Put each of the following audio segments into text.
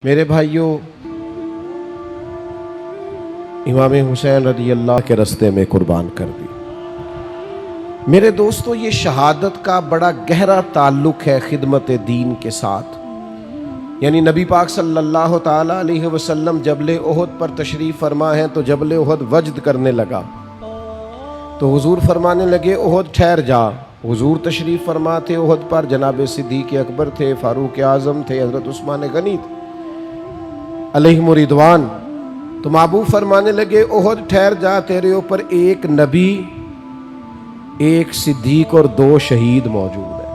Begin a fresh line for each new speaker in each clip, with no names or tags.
میرے بھائیوں، امام حسین رضی اللہ کے راستے میں قربان کر دی۔ میرے دوستو، یہ شہادت کا بڑا گہرا تعلق ہے خدمت دین کے ساتھ۔ یعنی نبی پاک صلی اللہ تعالی علیہ وسلم جبل احد پر تشریف فرما ہے تو جبل احد وجد کرنے لگا، تو حضور فرمانے لگے احد ٹھہر جا۔ حضور تشریف فرما تھے احد پر، جناب صدیق اکبر تھے، فاروق اعظم تھے، حضرت عثمان غنی تھے علیہم رضوان۔ تو محبوب فرمانے لگے احد ٹھہر جا، تیرے اوپر ایک نبی، ایک صدیق اور 2 شہید موجود ہیں۔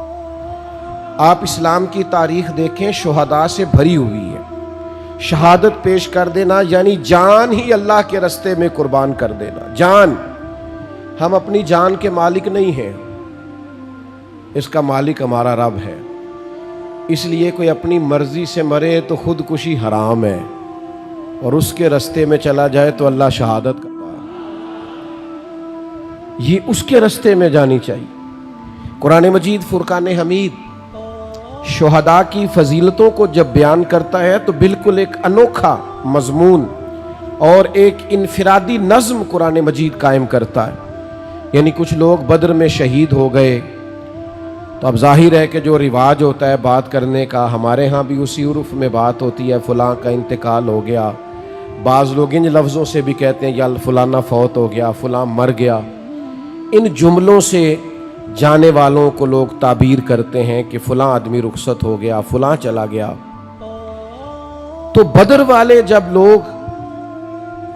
آپ اسلام کی تاریخ دیکھیں، شہداء سے بھری ہوئی ہے۔ شہادت پیش کر دینا یعنی جان ہی اللہ کے راستے میں قربان کر دینا۔ جان، ہم اپنی جان کے مالک نہیں ہیں، اس کا مالک ہمارا رب ہے۔ اس لیے کوئی اپنی مرضی سے مرے تو خودکشی حرام ہے، اور اس کے راستے میں چلا جائے تو اللہ شہادت کرتا ہے۔ یہ اس کے راستے میں جانی چاہیے۔ قرآن مجید فرقان حمید شہداء کی فضیلتوں کو جب بیان کرتا ہے تو بالکل ایک انوکھا مضمون اور ایک انفرادی نظم قرآن مجید قائم کرتا ہے۔ یعنی کچھ لوگ بدر میں شہید ہو گئے، تو اب ظاہر ہے کہ جو رواج ہوتا ہے بات کرنے کا، ہمارے ہاں بھی اسی عرف میں بات ہوتی ہے، فلاں کا انتقال ہو گیا۔ بعض لوگ ان لفظوں سے بھی کہتے ہیں یا فلانا فوت ہو گیا، فلاں مر گیا۔ ان جملوں سے جانے والوں کو لوگ تعبیر کرتے ہیں کہ فلاں آدمی رخصت ہو گیا، فلاں چلا گیا۔ تو بدر والے جب لوگ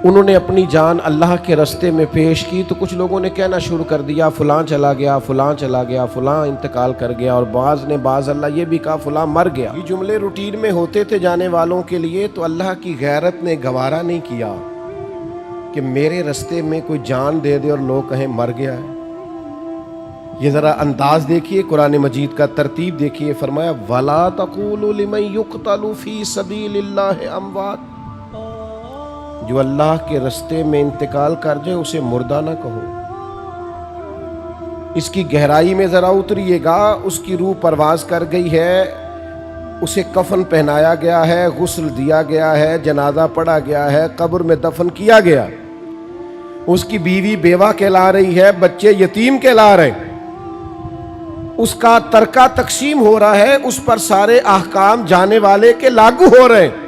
انہوں نے اپنی جان اللہ کے راستے میں پیش کی تو کچھ لوگوں نے کہنا شروع کر دیا فلاں چلا گیا، فلاں چلا گیا، فلاں انتقال کر گیا، اور بعض اللہ یہ بھی کہا فلاں مر گیا۔ یہ جملے روٹین میں ہوتے تھے جانے والوں کے لیے، تو اللہ کی غیرت نے گوارا نہیں کیا کہ میرے راستے میں کوئی جان دے دے اور لوگ کہیں مر گیا ہے۔ یہ ذرا انداز دیکھیے قرآن مجید کا، ترتیب دیکھیے۔ فرمایا وَلَا تَقُولُوا لِمَن يُقْتَلُ فِي سَبِيلِ اللَّهِ أَمْوَاتٌ، جو اللہ کے راستے میں انتقال کر جائے اسے مردہ نہ کہو۔ اس کی گہرائی میں ذرا اتریے گا۔ اس کی روح پرواز کر گئی ہے، اسے کفن پہنایا گیا ہے، غسل دیا گیا ہے، جنازہ پڑھا گیا ہے، قبر میں دفن کیا گیا۔ اس کی بیوی بیوہ کہلا رہی ہے، بچے یتیم کہلا رہے ہیں، اس کا ترکہ تقسیم ہو رہا ہے، اس پر سارے احکام جانے والے کے لاگو ہو رہے ہیں۔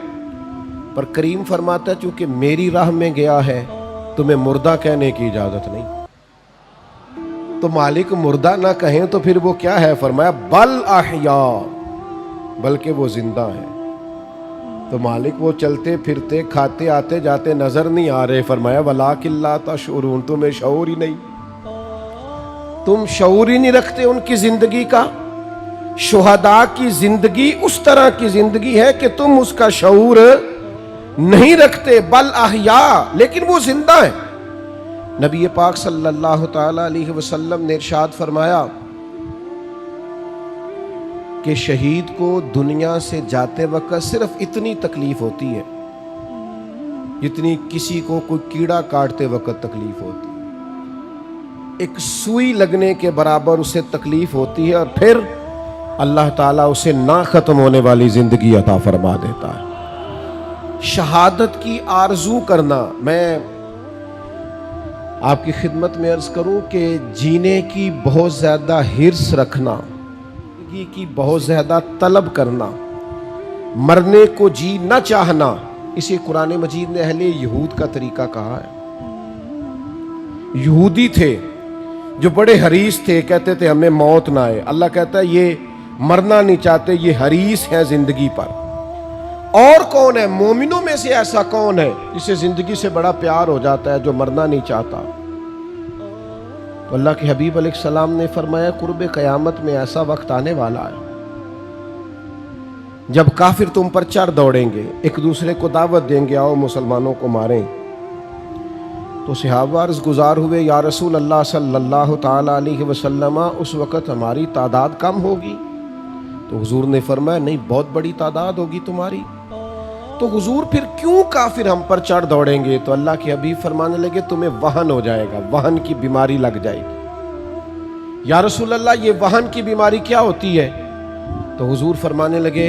پر کریم فرماتا ہے چونکہ میری راہ میں گیا ہے تمہیں مردہ کہنے کی اجازت نہیں۔ تو مالک مردہ نہ کہیں تو پھر وہ کیا ہے؟ فرمایا بل احیاء، بلکہ وہ زندہ ہے۔ تو مالک وہ چلتے پھرتے کھاتے آتے جاتے نظر نہیں آ رہے۔ فرمایا وَلَٰكِن لَا تَشْعُرُونَ، تمہیں شعور ہی نہیں، تم شعور ہی نہیں رکھتے ان کی زندگی کا۔ شہداء کی زندگی اس طرح کی زندگی ہے کہ تم اس کا شعور نہیں رکھتے۔ بل احیاء، لیکن وہ زندہ ہیں۔ نبی پاک صلی اللہ تعالی علیہ وسلم نے ارشاد فرمایا کہ شہید کو دنیا سے جاتے وقت صرف اتنی تکلیف ہوتی ہے جتنی کسی کو کوئی کیڑا کاٹتے وقت تکلیف ہوتی ہے۔ ایک سوئی لگنے کے برابر اسے تکلیف ہوتی ہے، اور پھر اللہ تعالیٰ اسے نہ ختم ہونے والی زندگی عطا فرما دیتا ہے۔ شہادت کی آرزو کرنا، میں آپ کی خدمت میں عرض کروں کہ جینے کی بہت زیادہ حرص رکھنا، زندگی کی بہت زیادہ طلب کرنا، مرنے کو جی نہ چاہنا، اسے قرآن مجید نے اہل یہود کا طریقہ کہا ہے۔ یہودی تھے جو بڑے حریص تھے، کہتے تھے ہمیں موت نہ آئے۔ اللہ کہتا ہے یہ مرنا نہیں چاہتے، یہ حریص ہے زندگی پر۔ اور کون ہے مومنوں میں سے ایسا کون ہے جسے زندگی سے بڑا پیار ہو جاتا ہے، جو مرنا نہیں چاہتا؟ تو اللہ کے حبیب علیہ السلام نے فرمایا قرب قیامت میں ایسا وقت آنے والا ہے جب کافر تم پر چڑھ دوڑیں گے، ایک دوسرے کو دعوت دیں گے آؤ مسلمانوں کو ماریں۔ تو صحابہ عرض گزار ہوئے یا رسول اللہ صلی اللہ تعالی علیہ وسلم، اس وقت ہماری تعداد کم ہوگی؟ تو حضور نے فرمایا نہیں، بہت بڑی تعداد ہوگی تمہاری۔ تو حضور پھر کیوں کافر ہم پر چڑھ دوڑیں گے؟ تو اللہ کے حبیب فرمانے لگے تمہیں وہن ہو جائے گا، وہن کی بیماری لگ جائے گی۔ یا رسول اللہ یہ وہن کی بیماری کیا ہوتی ہے؟ تو حضور فرمانے لگے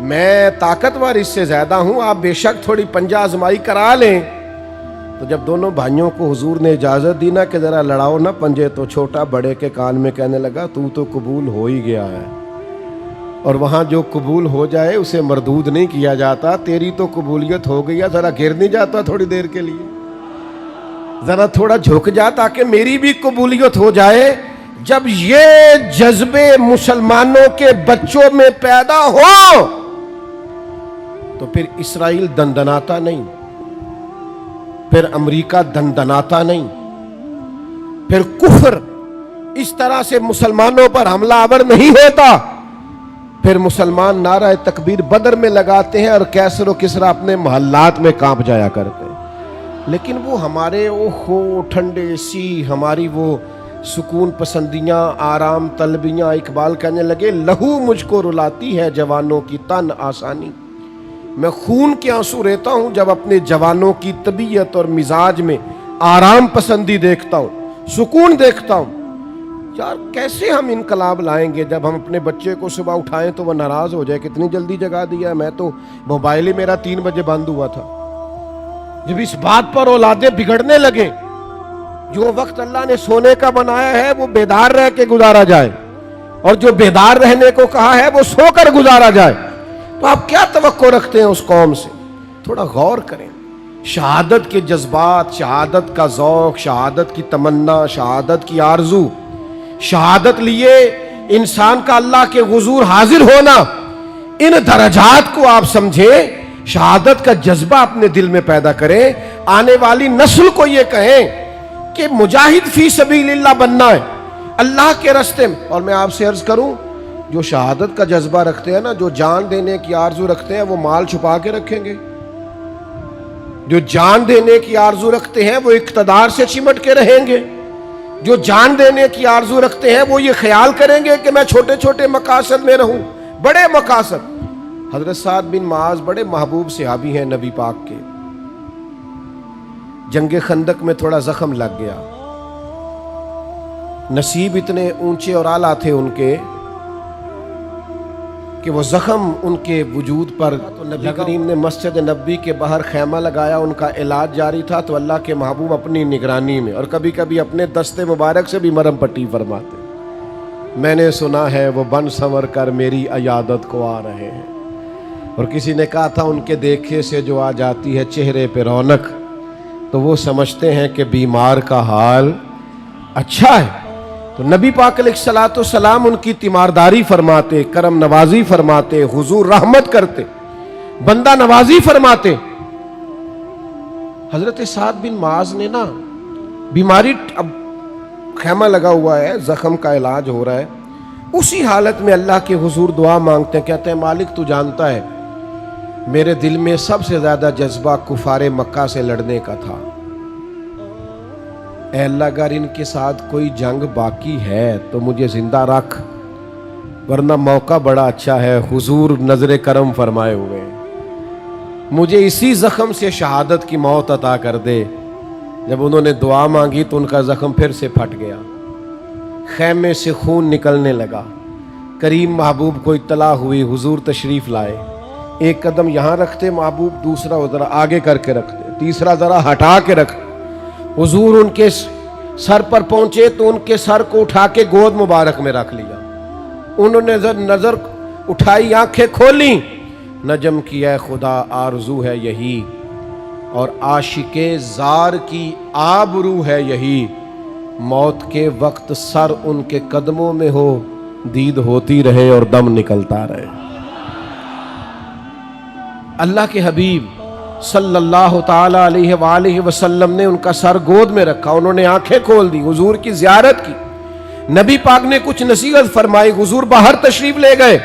میں طاقتور اس سے زیادہ ہوں، آپ بے شک تھوڑی پنجہ آزمائی کرا لیں۔ تو جب دونوں بھائیوں کو حضور نے اجازت دی نا کہ ذرا لڑاؤ نا پنجے، تو چھوٹا بڑے کے کان میں کہنے لگا تو قبول ہو ہی گیا ہے، اور وہاں جو قبول ہو جائے اسے مردود نہیں کیا جاتا، تیری تو قبولیت ہو گئی ہے، ذرا گر نہیں جاتا تھوڑی دیر کے لیے، ذرا تھوڑا جھک جا تاکہ میری بھی قبولیت ہو جائے۔ جب یہ جذبے مسلمانوں کے بچوں میں پیدا ہو تو پھر اسرائیل دندناتا نہیں، پھر امریکہ دندناتا نہیں، پھر کفر اس طرح سے مسلمانوں پر حملہ آور نہیں ہوتا، پھر مسلمان نعرہ تکبیر بدر میں لگاتے ہیں اور کیسر و کسرا اپنے محلات میں کانپ جایا کرتے ہیں۔ لیکن وہ ہمارے ٹھنڈے سی، ہماری وہ سکون پسندیاں، آرام طلبیاں، اقبال کہنے لگے لہو مجھ کو رلاتی ہے جوانوں کی تن آسانی، میں خون کے آنسو ریتا ہوں جب اپنے جوانوں کی طبیعت اور مزاج میں آرام پسندی دیکھتا ہوں، سکون دیکھتا ہوں۔ یار کیسے ہم انقلاب لائیں گے جب ہم اپنے بچے کو صبح اٹھائیں تو وہ ناراض ہو جائے، کتنی جلدی جگا دیا، میں تو موبائل ہی میرا 3 بجے بند ہوا تھا۔ جب اس بات پر اولادیں بگڑنے لگے، جو وقت اللہ نے سونے کا بنایا ہے وہ بیدار رہ کے گزارا جائے، اور جو بیدار رہنے کو کہا ہے وہ سو کر گزارا جائے، تو آپ کیا توقع رکھتے ہیں اس قوم سے؟ تھوڑا غور کریں۔ شہادت کے جذبات، شہادت کا ذوق، شہادت کی تمنا، شہادت کی آرزو، شہادت لیے انسان کا اللہ کے حضور حاضر ہونا، ان درجات کو آپ سمجھیں، شہادت کا جذبہ اپنے دل میں پیدا کریں، آنے والی نسل کو یہ کہیں کہ مجاہد فی سبیل اللہ بننا ہے اللہ کے راستے میں۔ اور میں آپ سے عرض کروں، جو شہادت کا جذبہ رکھتے ہیں نا، جو جان دینے کی آرزو رکھتے ہیں، وہ مال چھپا کے رکھیں گے۔ جو جان دینے کی آرزو رکھتے ہیں وہ اقتدار سے چمٹ کے رہیں گے۔ جو جان دینے کی آرزو رکھتے ہیں وہ یہ خیال کریں گے کہ میں چھوٹے چھوٹے مقاصد میں رہوں، بڑے مقاصد۔ حضرت سعد بن معاذ بڑے محبوب صحابی ہیں نبی پاک کے۔ جنگ خندق میں تھوڑا زخم لگ گیا، نصیب اتنے اونچے اور اعلیٰ تھے ان کے کہ وہ زخم ان کے وجود پر، تو نبی کریم نے مسجد نبوی کے باہر خیمہ لگایا، ان کا علاج جاری تھا، تو اللہ کے محبوب اپنی نگرانی میں اور کبھی کبھی اپنے دستے مبارک سے بھی مرہم پٹی فرماتے۔ میں نے سنا ہے وہ بن سنور کر میری عیادت کو آ رہے ہیں، اور کسی نے کہا تھا ان کے دیکھے سے جو آ جاتی ہے چہرے پہ رونق، تو وہ سمجھتے ہیں کہ بیمار کا حال اچھا ہے۔ تو نبی پاک علیہ الصلوۃ والسلام ان کی تیمارداری فرماتے، کرم نوازی فرماتے، حضور رحمت کرتے، بندہ نوازی فرماتے۔ حضرت سعد بن معاذ نے نا بیماری، اب خیمہ لگا ہوا ہے، زخم کا علاج ہو رہا ہے، اسی حالت میں اللہ کے حضور دعا مانگتے ہیں، کہتے ہیں مالک تو جانتا ہے میرے دل میں سب سے زیادہ جذبہ کفار مکہ سے لڑنے کا تھا، اے اللہ اگر ان کے ساتھ کوئی جنگ باقی ہے تو مجھے زندہ رکھ، ورنہ موقع بڑا اچھا ہے، حضور نظر کرم فرمائے ہوئے ہیں، مجھے اسی زخم سے شہادت کی موت عطا کر دے۔ جب انہوں نے دعا مانگی تو ان کا زخم پھر سے پھٹ گیا، خیمے سے خون نکلنے لگا۔ کریم محبوب کو اطلاع ہوئی، حضور تشریف لائے، ایک قدم یہاں رکھتے محبوب، دوسرا ذرا آگے کر کے رکھتے، تیسرا ذرا ہٹا کے رکھتے۔ حضور ان کے سر پر پہنچے تو ان کے سر کو اٹھا کے گود مبارک میں رکھ لیا، انہوں نے نظر اٹھائی، آنکھیں کھولی، نجم کی اے خدا آرزو ہے یہی، اور عاشق زار کی آبرو ہے یہی، موت کے وقت سر ان کے قدموں میں ہو، دید ہوتی رہے اور دم نکلتا رہے۔ اللہ کے حبیب صلی اللہ تعالی علیہ وآلہ وسلم نے ان کا سر گود میں رکھا، انہوں نے آنکھیں کھول دی، حضور کی زیارت کی، نبی پاک نے کچھ نصیحت فرمائی، حضور باہر تشریف لے گئے،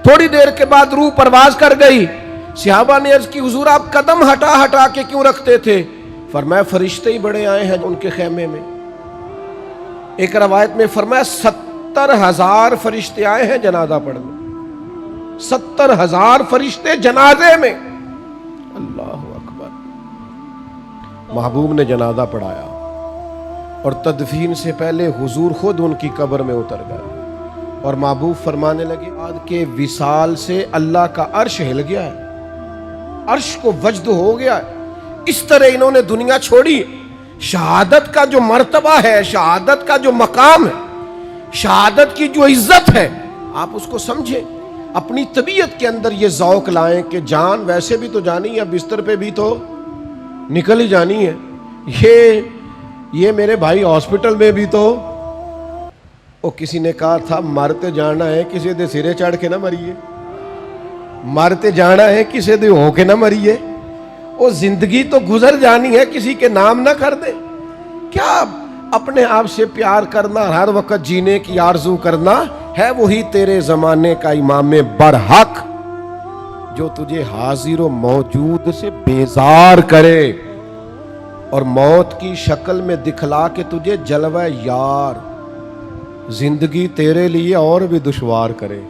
تھوڑی دیر کے بعد روح پرواز کر گئی۔ صحابہ نے عرض کی حضور آپ قدم ہٹا ہٹا کے کیوں رکھتے تھے؟ فرمایا فرشتے ہی بڑے آئے ہیں ان کے خیمے میں۔ ایک روایت میں فرمایا 70,000 فرشتے آئے ہیں جنازہ پڑھنے، 70,000 فرشتے جنازے میں۔ اللہ اکبر۔ محبوب نے جنازہ پڑھایا اور تدفین سے پہلے حضور خود ان کی قبر میں اتر گئے، اور محبوب فرمانے لگے آج کے وصال سے اللہ کا عرش ہل گیا ہے، عرش کو وجد ہو گیا ہے۔ اس طرح انہوں نے دنیا چھوڑی۔ شہادت کا جو مرتبہ ہے، شہادت کا جو مقام ہے، شہادت کی جو عزت ہے، آپ اس کو سمجھیں، اپنی طبیعت کے اندر یہ ذوق لائیں کہ جان ویسے بھی تو جانی ہے، بستر پہ بھی تو نکل ہی جانی ہے۔ یہ میرے بھائی ہاسپٹل میں بھی تو کسی نے کہا تھا مرتے جانا ہے کسی دے سرے چڑھ کے نہ مریے، مرتے جانا ہے کسی دے ہو کے نہ مریے، وہ زندگی تو گزر جانی ہے، کسی کے نام نہ کر دے۔ کیا اپنے آپ سے پیار کرنا، ہر وقت جینے کی آرزو کرنا ہے وہی تیرے زمانے کا امام برحق جو تجھے حاضر و موجود سے بیزار کرے اور موت کی شکل میں دکھلا کے تجھے جلوہ یار زندگی تیرے لیے اور بھی دشوار کرے،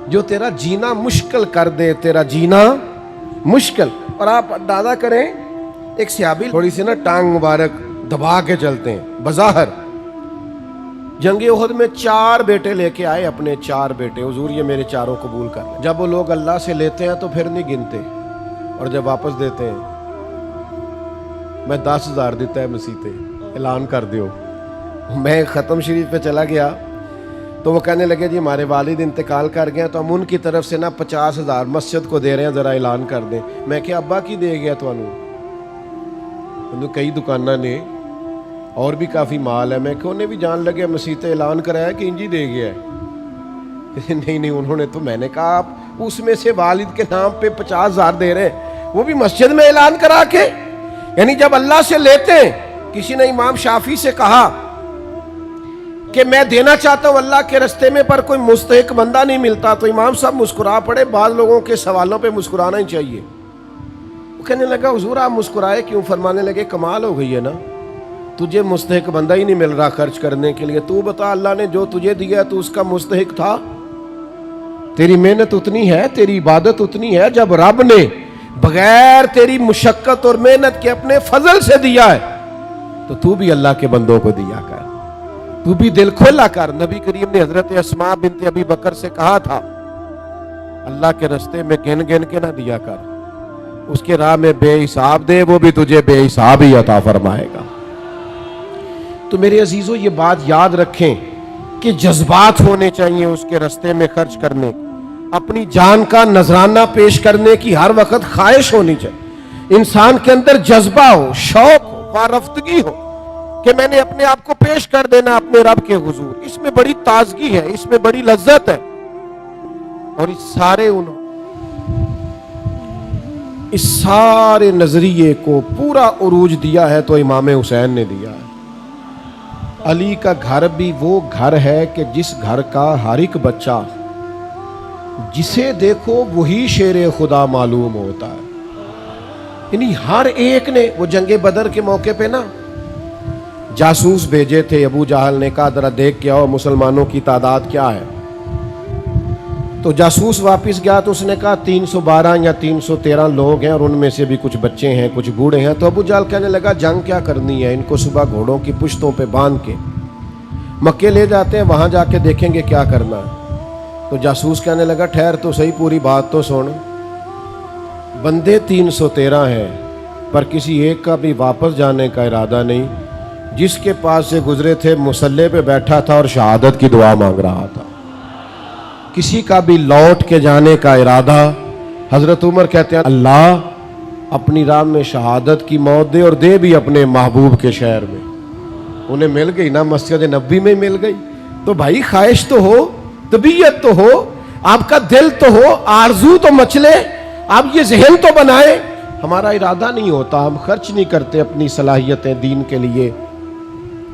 جو تیرا جینا مشکل کر دے، تیرا جینا مشکل۔ اور آپ اندازہ کریں ایک صحابی تھوڑی سی ٹانگ مبارک دبا کے چلتے ہیں، بظاہر جنگ احد میں 4 بیٹے لے کے آئے، اپنے 4 بیٹے، حضور یہ میرے چاروں قبول کر لیں۔ جب وہ لوگ اللہ سے لیتے ہیں تو پھر نہیں گنتے، اور جب واپس دیتے ہیں میں 10,000 دیتا ہے مسیحتے، اعلان کر دیو۔ میں ختم شریف پہ چلا گیا تو وہ کہنے لگے جی ہمارے والد انتقال کر گئے تو ہم ان کی طرف سے 50,000 مسجد کو دے رہے ہیں، ذرا اعلان کر دیں۔ میں کہ ابا کی دے گیا تو انہوں کئی دکانہ نے اور بھی کافی مال ہے، میں کہ انہیں بھی جان لگے مسیحت اعلان کرایا کہ انجی دے گیا ہے۔ نہیں انہوں نے تو، میں نے کہا آپ اس میں سے والد کے نام پہ 50,000 دے رہے ہیں، وہ بھی مسجد میں اعلان کرا کے۔ یعنی جب اللہ سے لیتے ہیں، کسی نے امام شافعی سے کہا کہ میں دینا چاہتا ہوں اللہ کے رستے میں پر کوئی مستحق بندہ نہیں ملتا، تو امام صاحب مسکرا پڑے۔ بعض لوگوں کے سوالوں پہ مسکرانا ہی چاہیے۔ وہ کہنے لگا حضور آپ مسکرائے کیوں؟ فرمانے لگے کمال ہو گئی ہے نا، تجھے مستحق بندہ ہی نہیں مل رہا خرچ کرنے کے لیے، تو بتا اللہ نے جو تجھے دیا تو اس کا مستحق تھا؟ تیری محنت اتنی ہے، تیری عبادت اتنی ہے، جب رب نے بغیر تیری مشقت اور محنت کے اپنے فضل سے دیا ہے تو بھی اللہ کے بندوں کو دیا کر، تو بھی دل کھولا کر۔ نبی کریم نے حضرت اسماء بنت ابی بکر سے کہا تھا اللہ کے رستے میں گن گن کے نہ دیا کر، اس کے راہ میں بے حساب دے، وہ بھی تجھے بے حساب ہی عطا فرمائے گا۔ تو میرے عزیزو یہ بات یاد رکھیں کہ جذبات ہونے چاہیے اس کے رستے میں خرچ کرنے، اپنی جان کا نذرانہ پیش کرنے کی ہر وقت خواہش ہونی چاہیے، انسان کے اندر جذبہ ہو، شوق ہو، وارفتگی ہو کہ میں نے اپنے آپ کو پیش کر دینا اپنے رب کے حضور۔ اس میں بڑی تازگی ہے، اس میں بڑی لذت ہے، اور اس سارے نظریے کو پورا عروج دیا ہے تو امام حسین نے دیا ہے۔ علی کا گھر بھی وہ گھر ہے کہ جس گھر کا ہر ایک بچہ جسے دیکھو وہی شیر خدا معلوم ہوتا ہے۔ یعنی ہر ایک نے، وہ جنگ بدر کے موقع پہ نا جاسوس بھیجے تھے، ابو جہل نے کہا ذرا دیکھ کے آؤ مسلمانوں کی تعداد کیا ہے، تو جاسوس واپس گیا تو اس نے کہا 312 یا 313 لوگ ہیں، اور ان میں سے بھی کچھ بچے ہیں کچھ بوڑھے ہیں۔ تو ابو جہل کہنے لگا جنگ کیا کرنی ہے، ان کو صبح گھوڑوں کی پشتوں پہ باندھ کے مکے لے جاتے ہیں، وہاں جا کے دیکھیں گے کیا کرنا ہے۔ تو جاسوس کہنے لگا ٹھہر تو صحیح، پوری بات تو سن، بندے 313 ہیں پر کسی ایک کا بھی واپس جانے کا ارادہ نہیں، جس کے پاس سے گزرے تھے مسلح پہ بیٹھا تھا اور شہادت کی دعا مانگ رہا تھا، کسی کا بھی لوٹ کے جانے کا ارادہ۔ حضرت عمر کہتے ہیں اللہ اپنی راہ میں شہادت کی موت دے، اور دے بھی اپنے محبوب کے شہر میں۔ انہیں مل گئی نا، مسجد نبوی میں مل گئی۔ تو بھائی خواہش تو ہو، طبیعت تو ہو، آپ کا دل تو ہو، آرزو تو مچلے، آپ یہ ذہن تو بنائیں۔ ہمارا ارادہ نہیں ہوتا، ہم خرچ نہیں کرتے اپنی صلاحیتیں دین کے لیے۔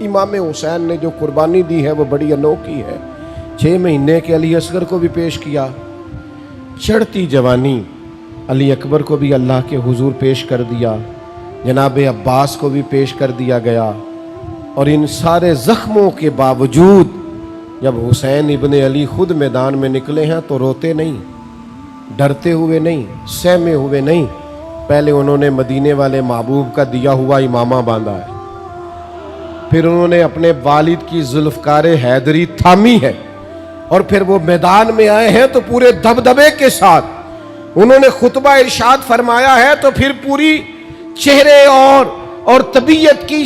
امام حسین نے جو قربانی دی ہے وہ بڑی انوکھی ہے۔ 6 مہینے کے علی اصغر کو بھی پیش کیا، چڑھتی جوانی علی اکبر کو بھی اللہ کے حضور پیش کر دیا، جناب عباس کو بھی پیش کر دیا گیا، اور ان سارے زخموں کے باوجود جب حسین ابن علی خود میدان میں نکلے ہیں تو روتے نہیں، ڈرتے ہوئے نہیں، سہمے ہوئے نہیں، پہلے انہوں نے مدینے والے محبوب کا دیا ہوا امامہ باندھا ہے، پھر انہوں نے اپنے والد کی ذوالفقار حیدری تھامی ہے، اور پھر وہ میدان میں آئے ہیں تو پورے دبدبے کے ساتھ انہوں نے خطبہ ارشاد فرمایا ہے، تو پھر پوری چہرے اور طبیعت کی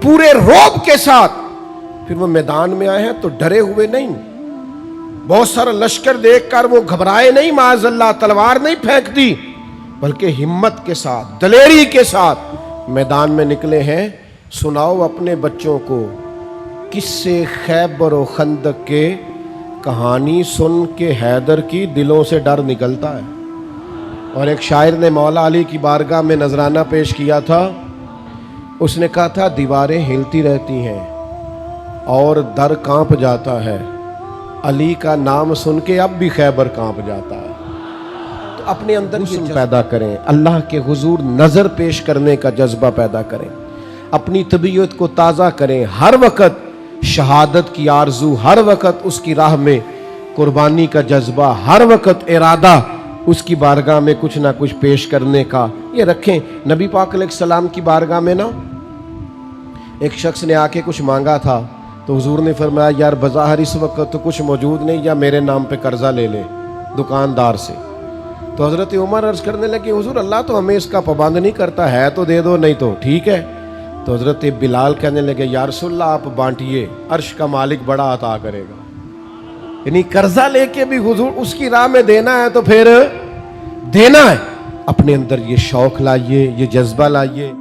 پورے روب کے ساتھ پھر وہ میدان میں آئے ہیں تو ڈرے ہوئے نہیں، بہت سارا لشکر دیکھ کر وہ گھبرائے نہیں، معاذ اللہ تلوار نہیں پھینک دی، بلکہ ہمت کے ساتھ دلیری کے ساتھ میدان میں نکلے ہیں۔ سناؤ اپنے بچوں کو قصے خیبر و خندق کے، کہانی سن کے حیدر کی دلوں سے ڈر نکلتا ہے۔ اور ایک شاعر نے مولا علی کی بارگاہ میں نذرانہ پیش کیا تھا، اس نے کہا تھا دیواریں ہلتی رہتی ہیں اور در کانپ جاتا ہے، علی کا نام سن کے اب بھی خیبر کانپ جاتا ہے۔ تو اپنے اندر یہ پیدا کریں، اللہ کے حضور نظر پیش کرنے کا جذبہ پیدا کریں، اپنی طبیعت کو تازہ کریں، ہر وقت شہادت کی آرزو، ہر وقت اس کی راہ میں قربانی کا جذبہ، ہر وقت ارادہ اس کی بارگاہ میں کچھ نہ کچھ پیش کرنے کا یہ رکھیں۔ نبی پاک علیہ السلام کی بارگاہ میں نا ایک شخص نے آ کے کچھ مانگا تھا، تو حضور نے فرمایا یار بظاہر اس وقت تو کچھ موجود نہیں، یا میرے نام پہ قرضہ لے لے دکاندار سے۔ تو حضرت عمر عرض کرنے لگے حضور اللہ تو ہمیں اس کا پابند نہیں کرتا، ہے تو دے دو، نہیں تو ٹھیک ہے۔ تو حضرت بلال کہنے لگے یا رسول اللہ آپ بانٹیے، عرش کا مالک بڑا عطا کرے گا۔ یعنی قرضہ لے کے بھی حضور اس کی راہ میں دینا ہے تو پھر دینا ہے۔ اپنے اندر یہ شوق لائیے، یہ جذبہ لائیے۔